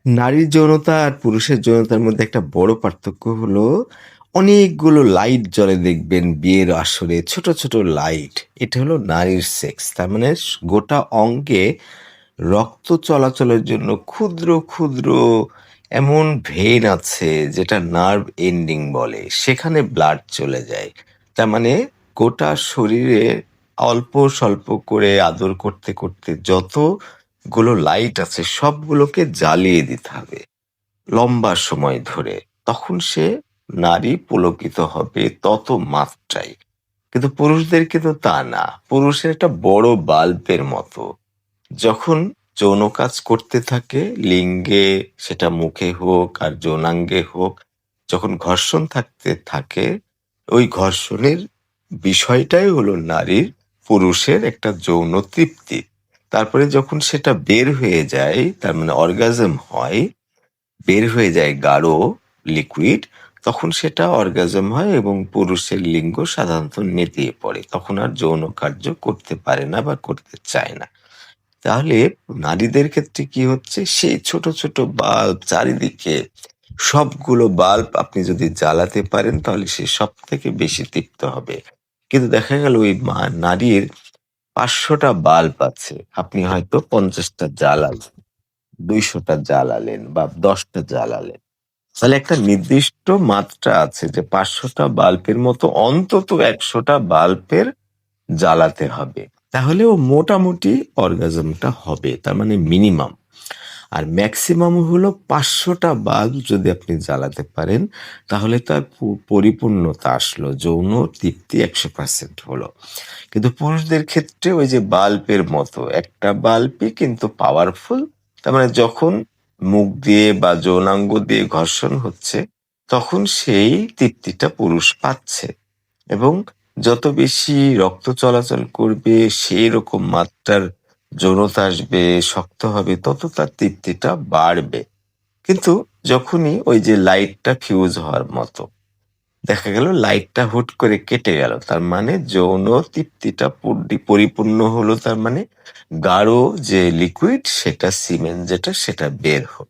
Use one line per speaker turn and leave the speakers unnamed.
নারীর যৌনতা আর পুরুষের যৌনতার মধ্যে একটা বড় পার্থক্য হলো অনেকগুলো লাইট জ্বলে দেখবেন বিয়ের আসরে ছোট, ছোট লাইট। এটা হলো নারীর সেক্স। তার মানে গোটা অঙ্গে রক্ত চলাচলের জন্য ক্ষুদ্র, ক্ষুদ্র এমন ভেইন আছে যেটা নার্ভ এন্ডিং বলে। সেখানে ব্লাড চলে যায়। তার মানে গোটা শরীরে অল্প-স্বল্প করে আদর করতে, করতে যতগুলো লাইট আছে সবগুলোকে জ্বালিয়ে দিতে হবে লম্বা সময় ধরে। তখন সে নারী পুলকিত হবে তত মাত্রায়। কিন্তু পুরুষদের কিন্তু তা না। পুরুষের একটা বড় বাল্বের মতো। যখন যৌন কাজ করতে থাকে লিঙ্গে সেটা মুখে হোক আর যৌনাঙ্গে হোক, যখন ঘর্ষণ থাকতে থাকে ওই ঘর্ষণের বিষয়টাই হলো নারীর পুরুষের একটা যৌন তৃপ্তি। তারপরে যখন সেটা বের হয়ে যায় তার মানে অর্গাজম হয়, বের হয়ে যায় গাঢ় লিকুইড, তখন সেটা অর্গাজম হয় এবং পুরুষের লিঙ্গ সাধারণত নেতিয়ে পড়ে। তখন আর যৌন কার্য করতে পারে না বা করতে চায় না। তাহলে নারীদের ক্ষেত্রে কি হচ্ছে? সেই ছোট, ছোট বাল্ব চারিদিকে সবগুলো বাল্ব আপনি যদি জ্বালাতে পারেন তাহলে সে সবথেকে বেশি তৃপ্ত হবে। কিন্তু দেখা গেল ওই নারীর ৫০০ টা বাল্ব আছে। আপনি হয়তো ৫০ টা জ্বালালেন, ২০০ টা জ্বালালেন বা ১০ টা জ্বালালেন। তাহলে একটা নির্দিষ্ট মাত্রা আছে যে ৫০০ টা বাল্বের মতো অন্তত ১০০ টা বাল্বের জ্বালাতে হবে। তাহলেও মোটামুটি অর্গাজমটা হবে। তার মানে মিনিমাম। আর ম্যাক্সিমাম হলো ৫০০ টা বাল্ব যদি আপনি জ্বালাতে পারেন, তাহলে তার পরিপূর্ণতা আসলো। যৌন তৃপ্তি ১০০% হলো। কিন্তু পুরুষদের ক্ষেত্রে ওই যে বাল্বের মতো একটা বাল্বই কিন্তু পাওয়ারফুল। তার মানে যখন মুখ দিয়ে বা যৌনাঙ্গ দিয়ে ঘর্ষণ হচ্ছে, তখন সেই তৃপ্তিটা পুরুষ পাচ্ছে। এবং যত বেশি রক্ত চলাচল করবে, সেই রকম মাত্রার যৌনতা আসবে, শক্ত হবে, তত তার তৃপ্তিটা বাড়বে। কিন্তু যখনই ওই যে লাইটটা ফিউজ হওয়ার মতো, দেখা গেল লাইটটা হুট করে কেটে গেল। তার মানে যৌন তৃপ্তিটা পরিপূর্ণ হলো, তার মানে গাঢ় যে লিকুইড সেটা সিমেন যেটা সেটা বের হলো।